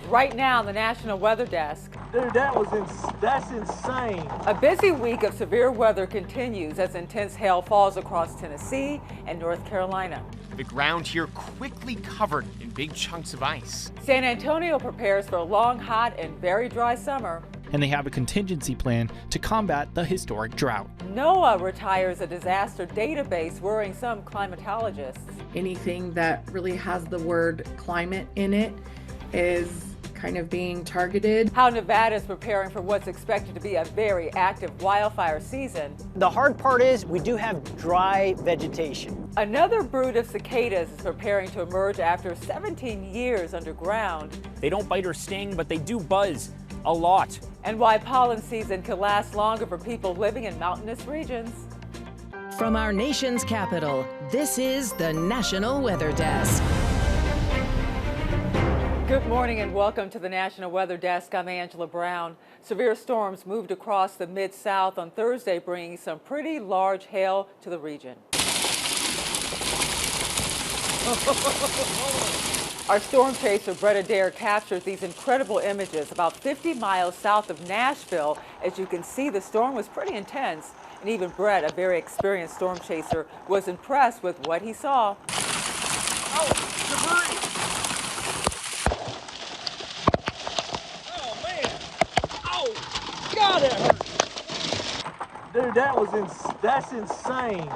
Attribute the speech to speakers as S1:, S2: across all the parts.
S1: Right now, the National Weather Desk.
S2: Dude, that's insane.
S1: A busy week of severe weather continues as intense hail falls across Tennessee and North Carolina.
S3: The ground here quickly covered in big chunks of ice.
S1: San Antonio prepares for a long, hot, and very dry summer.
S4: And they have a contingency plan to combat the historic drought.
S1: NOAA retires a disaster database, worrying some climatologists.
S5: Anything that really has the word climate in it is kind of being targeted.
S1: How Nevada is preparing for what's expected to be a very active wildfire season.
S6: The hard part is we do have dry vegetation.
S1: Another brood of cicadas is preparing to emerge after 17 years underground.
S7: They don't bite or sting, but they do buzz a lot.
S1: And why pollen season could last longer for people living in mountainous regions.
S8: From our nation's capital, this is the National Weather Desk.
S1: Good morning and welcome to the National Weather Desk. I'm Angela Brown. Severe storms moved across the Mid-South on Thursday, bringing some pretty large hail to the region. Our storm chaser, Brett Adair, captured these incredible images about 50 miles south of Nashville. As you can see, the storm was pretty intense, and even Brett, a very experienced storm chaser, was impressed with what he saw.
S2: Oh, debris! Oh, man! Oh, God, it hurt! Dude, that's insane.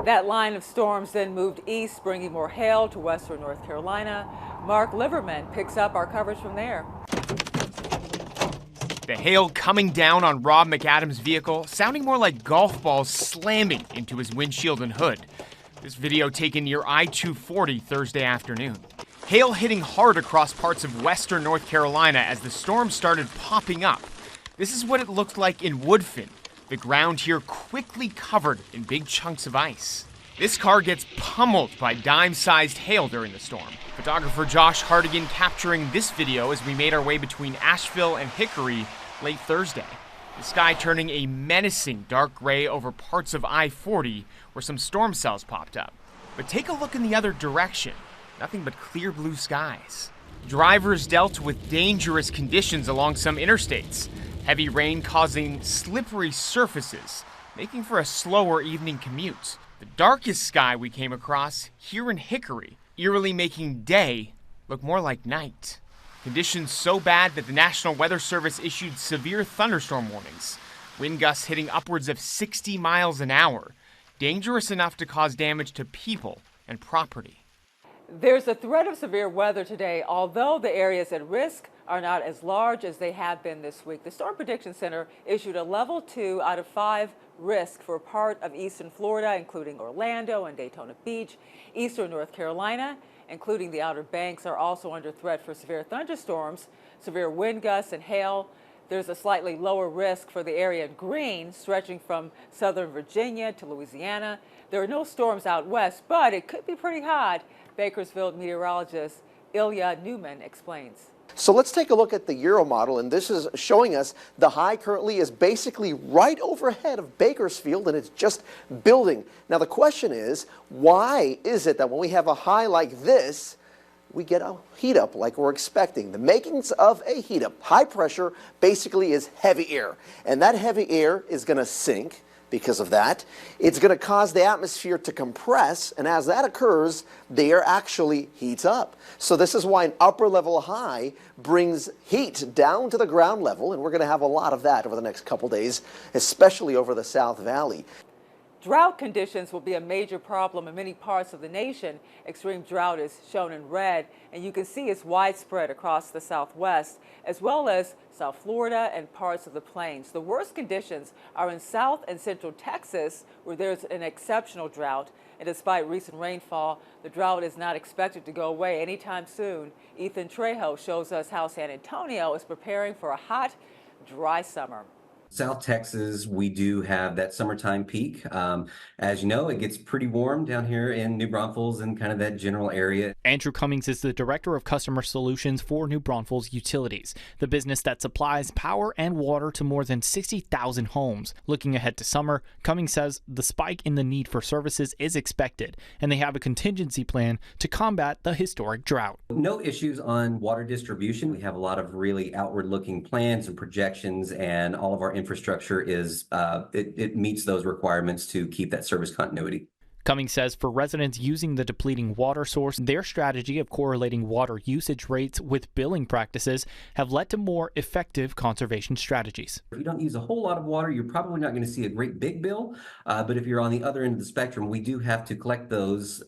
S1: That line of storms then moved east, bringing more hail to western North Carolina. Mark Liverman picks up our coverage from there.
S3: The hail coming down on Rob McAdams' vehicle, sounding more like golf balls slamming into his windshield and hood. This video taken near I-240 Thursday afternoon. Hail hitting hard across parts of western North Carolina as the storm started popping up. This is what it looked like in Woodfin. The ground here quickly covered in big chunks of ice. This car gets pummeled by dime-sized hail during the storm. Photographer Josh Hardigan capturing this video as we made our way between Asheville and Hickory late Thursday. The sky turning a menacing dark gray over parts of I-40 where some storm cells popped up. But take a look in the other direction. Nothing but clear blue skies. Drivers dealt with dangerous conditions along some interstates. Heavy rain causing slippery surfaces, making for a slower evening commute. The darkest sky we came across here in Hickory, eerily making day look more like night. Conditions so bad that the National Weather Service issued severe thunderstorm warnings. Wind gusts hitting upwards of 60 miles an hour, dangerous enough to cause damage to people and property.
S1: There's a threat of severe weather today, although the areas at risk are not as large as they have been this week. The Storm Prediction Center issued a level 2 out of 5 risk for part of eastern Florida, including Orlando and Daytona Beach. Eastern North Carolina, including the Outer Banks, are also under threat for severe thunderstorms, severe wind gusts, and hail. There's a slightly lower risk for the area in green, stretching from southern Virginia to Louisiana. There are no storms out west, but it could be pretty hot. Bakersfield meteorologist Ilya Newman explains.
S9: So let's take a look at the Euro model, and this is showing us the high currently is basically right overhead of Bakersfield, and it's just building. Now the question is, why is it that when we have a high like this, we get a heat up like we're expecting? The makings of a heat up, high pressure, basically is heavy air, and that heavy air is going to sink. Because of that, it's going to cause the atmosphere to compress, and as that occurs, the air actually heats up. So this is why an upper level high brings heat down to the ground level, and we're going to have a lot of that over the next couple days, especially over the South Valley.
S1: Drought conditions will be a major problem in many parts of the nation. Extreme drought is shown in red, and you can see it's widespread across the Southwest, as well as South Florida and parts of the plains. The worst conditions are in South and Central Texas, where there's an exceptional drought. And despite recent rainfall, the drought is not expected to go away anytime soon. Ethan Trejo shows us how San Antonio is preparing for a hot, dry summer.
S10: South Texas, we do have that summertime peak. As you know, it gets pretty warm down here in New Braunfels and kind of that general area.
S4: Andrew Cummings is the Director of Customer Solutions for New Braunfels Utilities, the business that supplies power and water to more than 60,000 homes. Looking ahead to summer, Cummings says the spike in the need for services is expected, and they have a contingency plan to combat the historic drought.
S10: No issues on water distribution. We have a lot of really outward-looking plans and projections, and all of our infrastructure is it meets those requirements to keep that service continuity.
S4: Cummings says for residents using the depleting water source, their strategy of correlating water usage rates with billing practices have led to more effective conservation strategies.
S10: If you don't use a whole lot of water, you're probably not going to see a great big bill. But if you're on the other end of the spectrum, we do have to collect those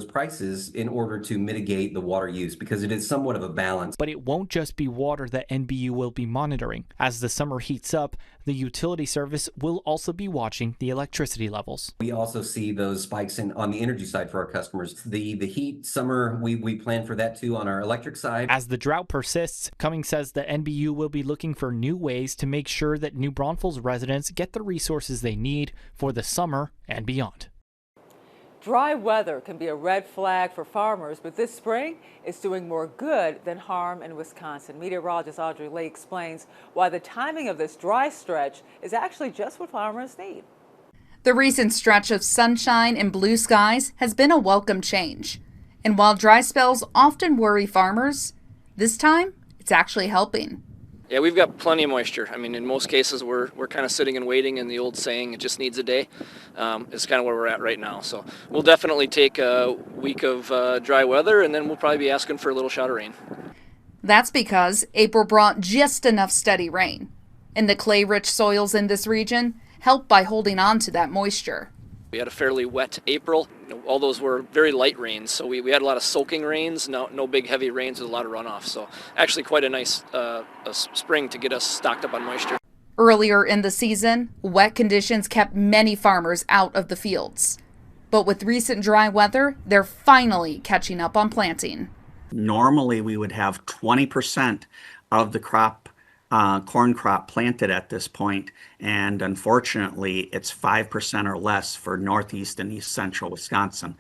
S10: prices in order to mitigate the water use, because it is somewhat of a balance.
S4: But it won't just be water that NBU will be monitoring. As the summer heats up, the utility service will also be watching the electricity levels.
S10: We also see those spikes on the energy side for our customers. The heat summer, we plan for that too on our electric side.
S4: As the drought persists, Cummings says the NBU will be looking for new ways to make sure that New Braunfels residents get the resources they need for the summer and beyond.
S1: Dry weather can be a red flag for farmers, but this spring it's doing more good than harm in Wisconsin. Meteorologist Audrey Lee explains why the timing of this dry stretch is actually just what farmers need.
S11: The recent stretch of sunshine and blue skies has been a welcome change. And while dry spells often worry farmers, this time it's actually helping.
S12: Yeah, we've got plenty of moisture. I mean, in most cases, we're kind of sitting and waiting, and the old saying, it just needs a day, is kind of where we're at right now. So we'll definitely take a week of dry weather, and then we'll probably be asking for a little shot of rain.
S11: That's because April brought just enough steady rain. And the clay-rich soils in this region help by holding on to that moisture.
S12: We had a fairly wet April. All those were very light rains, so we had a lot of soaking rains, no big heavy rains with a lot of runoff. So actually quite a nice spring to get us stocked up on moisture.
S11: Earlier in the season, wet conditions kept many farmers out of the fields. But with recent dry weather, they're finally catching up on planting.
S13: Normally we would have 20% of the corn crop planted at this point, and unfortunately it's 5% or less for northeast and east central Wisconsin.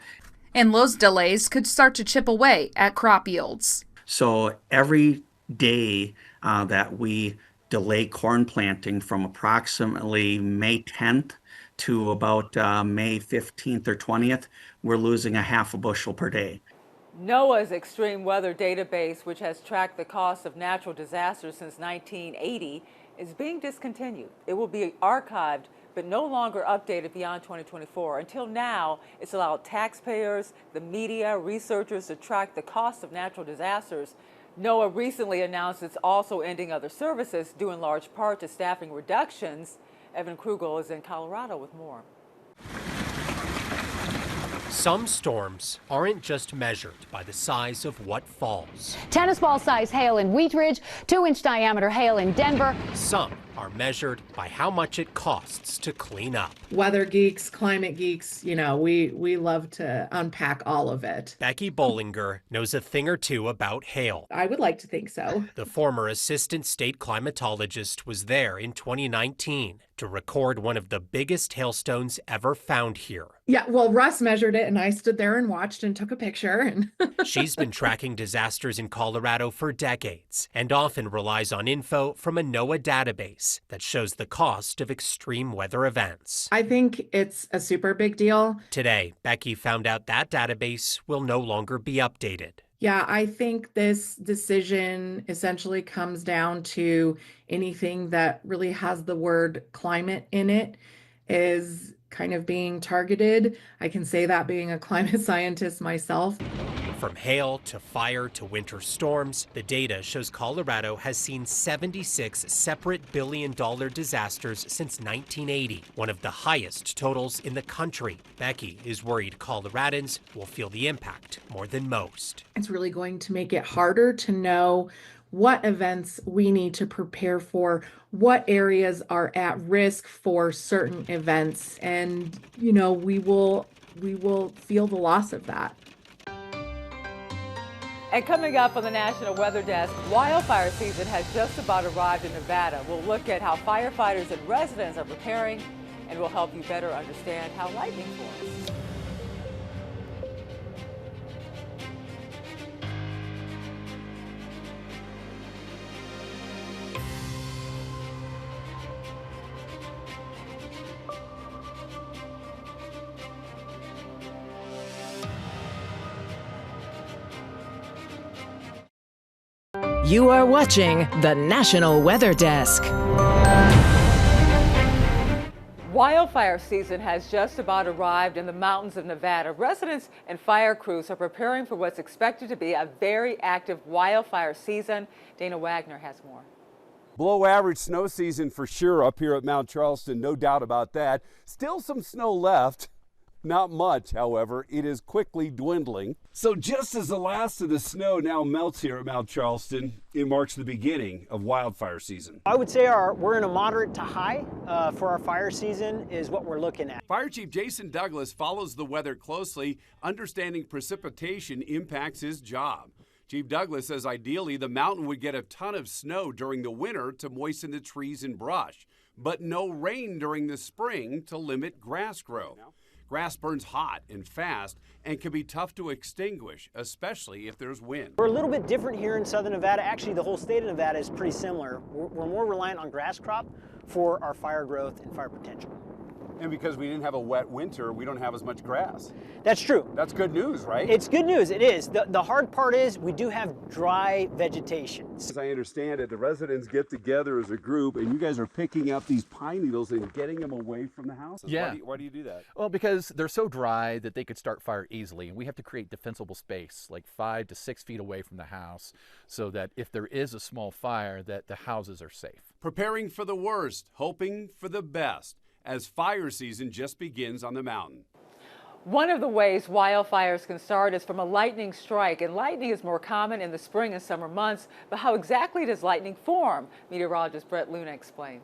S11: And those delays could start to chip away at crop yields.
S13: So every day that we delay corn planting from approximately May 10th to about May 15th or 20th, we're losing a half a bushel per day.
S1: NOAA's extreme weather database, which has tracked the cost of natural disasters since 1980, is being discontinued. It will be archived but no longer updated beyond 2024. Until now, it's allowed taxpayers, the media, researchers to track the cost of natural disasters. NOAA recently announced it's also ending other services, due in large part to staffing reductions. Evan Krugel is in Colorado with more.
S14: Some storms aren't just measured by the size of what falls.
S15: Tennis ball size hail in Wheat Ridge, 2-inch diameter hail in Denver.
S14: Some are measured by how much it costs to clean up.
S5: Weather geeks, climate geeks, we love to unpack all of it.
S14: Becky Bollinger knows a thing or two about hail.
S5: I would like to think so.
S14: The former assistant state climatologist was there in 2019 to record one of the biggest hailstones ever found here.
S5: Yeah, well, Russ measured it and I stood there and watched and took a picture. And
S14: She's been tracking disasters in Colorado for decades and often relies on info from a NOAA database that shows the cost of extreme weather events.
S5: I think it's a super big deal.
S14: Today, Becky found out that database will no longer be updated.
S5: Yeah, I think this decision essentially comes down to anything that really has the word climate in it is kind of being targeted. I can say that being a climate scientist myself.
S14: From hail to fire to winter storms, the data shows Colorado has seen 76 separate billion-dollar disasters since 1980, one of the highest totals in the country. Becky is worried Coloradans will feel the impact more than most.
S5: It's really going to make it harder to know what events we need to prepare for, what areas are at risk for certain events, and we will feel the loss of that.
S1: And coming up on the National Weather Desk, wildfire season has just about arrived in Nevada. We'll look at how firefighters and residents are preparing, and we'll help you better understand how lightning forms.
S8: You are watching the National Weather Desk.
S1: Wildfire season has just about arrived in the mountains of Nevada. Residents and fire crews are preparing for what's expected to be a very active wildfire season. Dana Wagner has more.
S16: Below average snow season for sure up here at Mount Charleston, no doubt about that. Still some snow left. Not much, however. It is quickly dwindling. So just as the last of the snow now melts here at Mount Charleston, it marks the beginning of wildfire season.
S6: I would say we're in a moderate to high for our fire season is what we're looking at.
S16: Fire Chief Jason Douglas follows the weather closely. Understanding precipitation impacts his job. Chief Douglas says ideally the mountain would get a ton of snow during the winter to moisten the trees and brush, but no rain during the spring to limit grass growth. Grass burns hot and fast and can be tough to extinguish, especially if there's wind.
S6: We're a little bit different here in southern Nevada. Actually, the whole state of Nevada is pretty similar. We're more reliant on grass crop for our fire growth and fire potential.
S16: And because we didn't have a wet winter, we don't have as much grass.
S6: That's true.
S16: That's good news, right?
S6: It's good news, it is. The hard part is we do have dry vegetation.
S16: As I understand it, the residents get together as a group and you guys are picking up these pine needles and getting them away from the houses.
S17: Yeah.
S16: Why do you do that?
S17: Well, because they're so dry that they could start fire easily, and we have to create defensible space, like 5 to 6 feet away from the house, so that if there is a small fire, that the houses are safe.
S16: Preparing for the worst, hoping for the best, as fire season just begins on the mountain.
S1: One of the ways wildfires can start is from a lightning strike, and lightning is more common in the spring and summer months. But how exactly does lightning form? Meteorologist Brett Luna explains.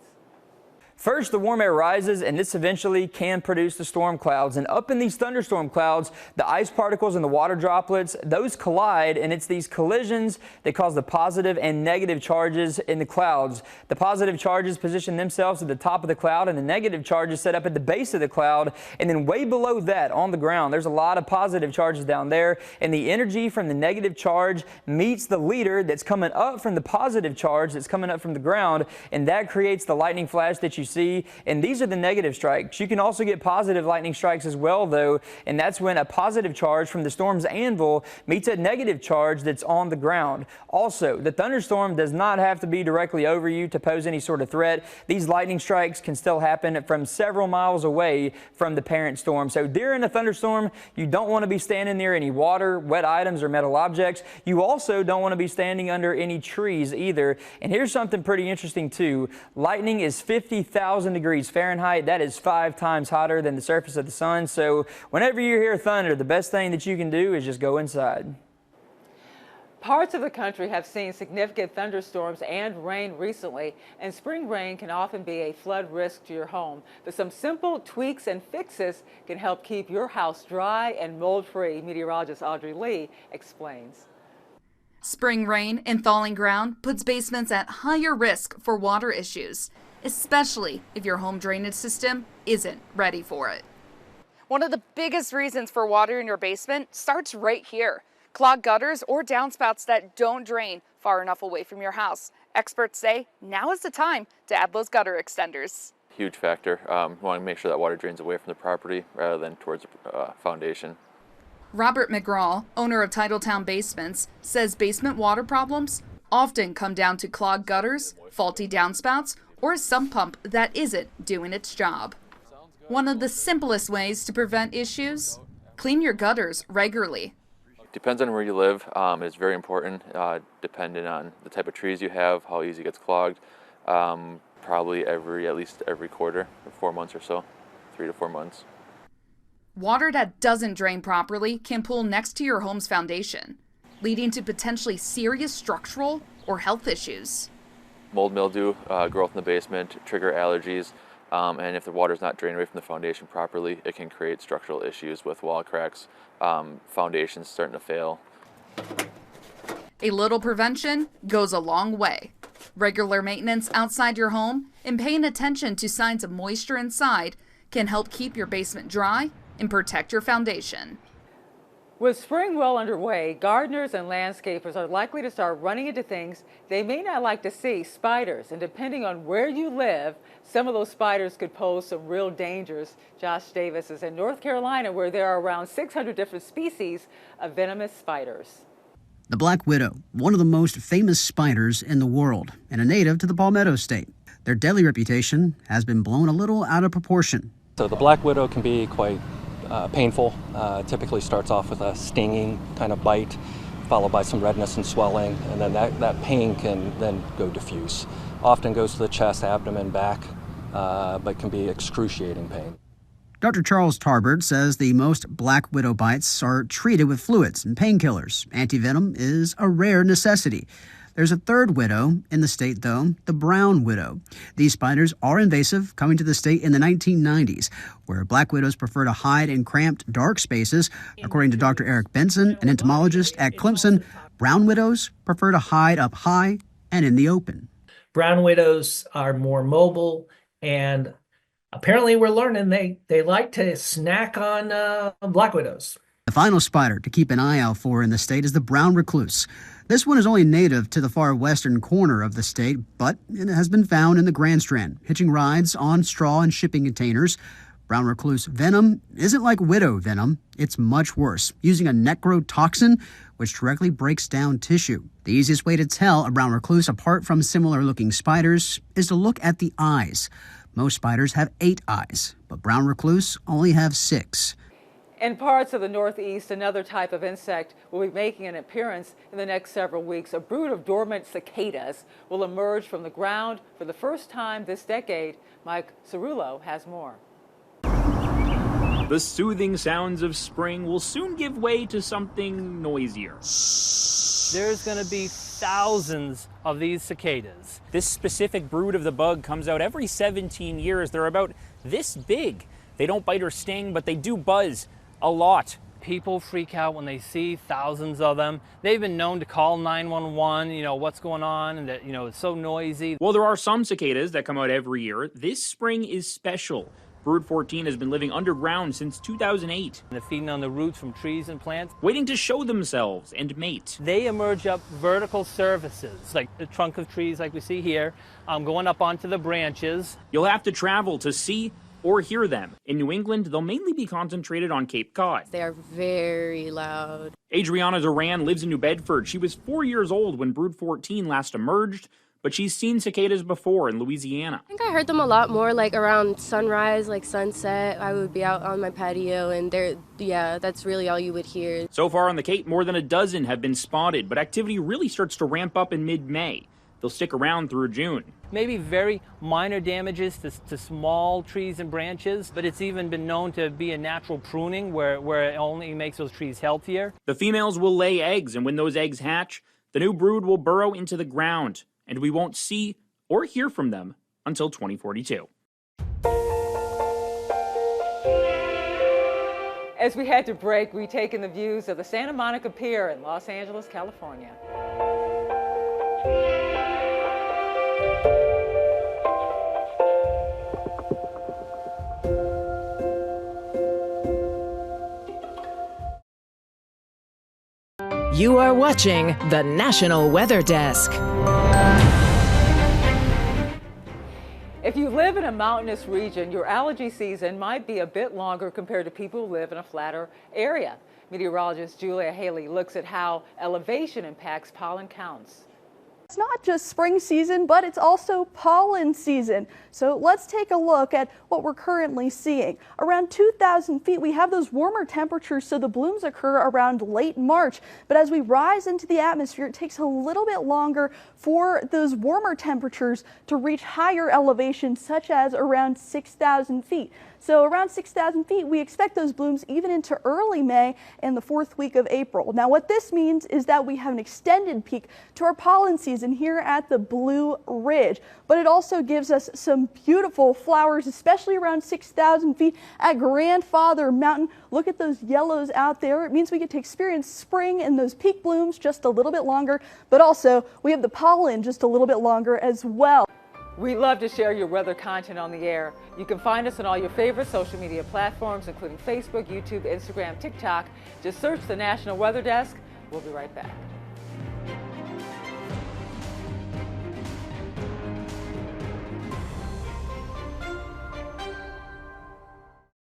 S18: First, the warm air rises, and this eventually can produce the storm clouds. And up in these thunderstorm clouds, the ice particles and the water droplets, those collide, and it's these collisions that cause the positive and negative charges in the clouds. The positive charges position themselves at the top of the cloud, and the negative charges set up at the base of the cloud. And then way below that, on the ground, there's a lot of positive charges down there, and the energy from the negative charge meets the leader that's coming up from the positive charge that's coming up from the ground, and that creates the lightning flash that you see. And these are the negative strikes. You can also get positive lightning strikes as well, though, and that's when a positive charge from the storm's anvil meets a negative charge that's on the ground. Also, the thunderstorm does not have to be directly over you to pose any sort of threat. These lightning strikes can still happen from several miles away from the parent storm. So during a thunderstorm, you don't want to be standing near any water, wet items, or metal objects. You also don't want to be standing under any trees either. And here's something pretty interesting too. Lightning is 50,000 degrees Fahrenheit. That is 5 times hotter than the surface of the sun. So whenever you hear thunder, the best thing that you can do is just go inside.
S1: Parts of the country have seen significant thunderstorms and rain recently, and spring rain can often be a flood risk to your home. But some simple tweaks and fixes can help keep your house dry and mold-free. Meteorologist Audrey Lee explains.
S11: Spring rain and thawing ground puts basements at higher risk for water issues, especially if your home drainage system isn't ready for it. One of the biggest reasons for water in your basement starts right here. Clogged gutters or downspouts that don't drain far enough away from your house. Experts say now is the time to add those gutter extenders.
S19: Huge factor. We want to make sure that water drains away from the property rather than towards the foundation.
S11: Robert McGraw, owner of Titletown Basements, says basement water problems often come down to clogged gutters, faulty downspouts, or a sump pump that isn't doing its job. One of the simplest ways to prevent issues? Clean your gutters regularly.
S19: Depends on where you live. It's very important, depending on the type of trees you have, how easy it gets clogged. Probably at least every quarter, 4 months or so, 3 to 4 months.
S11: Water that doesn't drain properly can pool next to your home's foundation, leading to potentially serious structural or health issues.
S19: Mold, mildew, growth in the basement, trigger allergies, and if the water's not drained away from the foundation properly, it can create structural issues with wall cracks, foundations starting to fail.
S11: A little prevention goes a long way. Regular maintenance outside your home and paying attention to signs of moisture inside can help keep your basement dry and protect your foundation.
S1: With spring well underway, gardeners and landscapers are likely to start running into things they may not like to see, spiders. And depending on where you live, some of those spiders could pose some real dangers. Josh Davis is in North Carolina, where there are around 600 different species of venomous spiders.
S20: The black widow, one of the most famous spiders in the world, and a native to the Palmetto State. Their deadly reputation has been blown a little out of proportion.
S21: So the black widow can be quite painful. Typically starts off with a stinging kind of bite, followed by some redness and swelling, and then that pain can then go diffuse. Often goes to the chest, abdomen, back, but can be excruciating pain.
S20: Dr. Charles Tarbert says the most black widow bites are treated with fluids and painkillers. Antivenom is a rare necessity. There's a third widow in the state, though, the brown widow. These spiders are invasive, coming to the state in the 1990s, where black widows prefer to hide in cramped, dark spaces. According to Dr. Eric Benson, an entomologist at Clemson, brown widows prefer to hide up high and in the open.
S2: Brown widows are more mobile, and apparently we're learning they like to snack on black widows.
S20: The final spider to keep an eye out for in the state is the brown recluse. This one is only native to the far western corner of the state, but it has been found in the Grand Strand, hitching rides on straw and shipping containers. Brown recluse venom isn't like widow venom. It's much worse, using a necrotoxin, which directly breaks down tissue. The easiest way to tell a brown recluse apart from similar-looking spiders is to look at the eyes. Most spiders have 8 eyes, but brown recluse only have 6.
S1: In parts of the Northeast, another type of insect will be making an appearance in the next several weeks. A brood of dormant cicadas will emerge from the ground for the first time this decade. Mike Cerullo has more.
S7: The soothing sounds of spring will soon give way to something noisier.
S18: There's going to be thousands of these cicadas.
S7: This specific brood of the bug comes out every 17 years. They're about this big. They don't bite or sting, but they do buzz a lot.
S18: People freak out when they see thousands of them. They've been known to call 911, what's going on, and that, it's so noisy.
S7: Well, there are some cicadas that come out every year. This spring is special. Brood 14 has been living underground since 2008.
S18: They're feeding on the roots from trees and plants,
S7: waiting to show themselves and mate.
S18: They emerge up vertical surfaces, like the trunk of trees like we see here, going up onto the branches.
S7: You'll have to travel to see or hear them. In New England, they'll mainly be concentrated on Cape Cod.
S22: They are very loud.
S7: Adriana Duran lives in New Bedford. She was 4 years old when Brood 14 last emerged, but she's seen cicadas before in Louisiana.
S22: I think I heard them a lot more like around sunrise, like sunset. I would be out on my patio and that's really all you would hear.
S7: So far on the Cape, more than a dozen have been spotted, but activity really starts to ramp up in mid-May. They'll stick around through June.
S18: Maybe very minor damages to small trees and branches, but it's even been known to be a natural pruning where it only makes those trees healthier.
S7: The females will lay eggs, and when those eggs hatch, the new brood will burrow into the ground, and we won't see or hear from them until 2042.
S1: As we head to break, we take in the views of the Santa Monica Pier in Los Angeles, California.
S8: You are watching the National Weather Desk.
S1: If you live in a mountainous region, your allergy season might be a bit longer compared to people who live in a flatter area. Meteorologist Julia Haley looks at how elevation impacts pollen counts.
S23: It's not just spring season, but it's also pollen season. So let's take a look at what we're currently seeing. Around 2,000 feet, we have those warmer temperatures, so the blooms occur around late March. But as we rise into the atmosphere, it takes a little bit longer for those warmer temperatures to reach higher elevations, such as around 6,000 feet. So around 6,000 feet, we expect those blooms even into early May and the 4th week of April. Now, what this means is that we have an extended peak to our pollen season. season here at the Blue Ridge, but it also gives us some beautiful flowers, especially around 6,000 feet at Grandfather Mountain. Look at those yellows out there. It means we get to experience spring and those peak blooms just a little bit longer, but also we have the pollen just a little bit longer as well.
S1: We love to share your weather content on the air. You can find us on all your favorite social media platforms, including Facebook, YouTube, Instagram, TikTok. Just search the National Weather Desk. We'll be right back.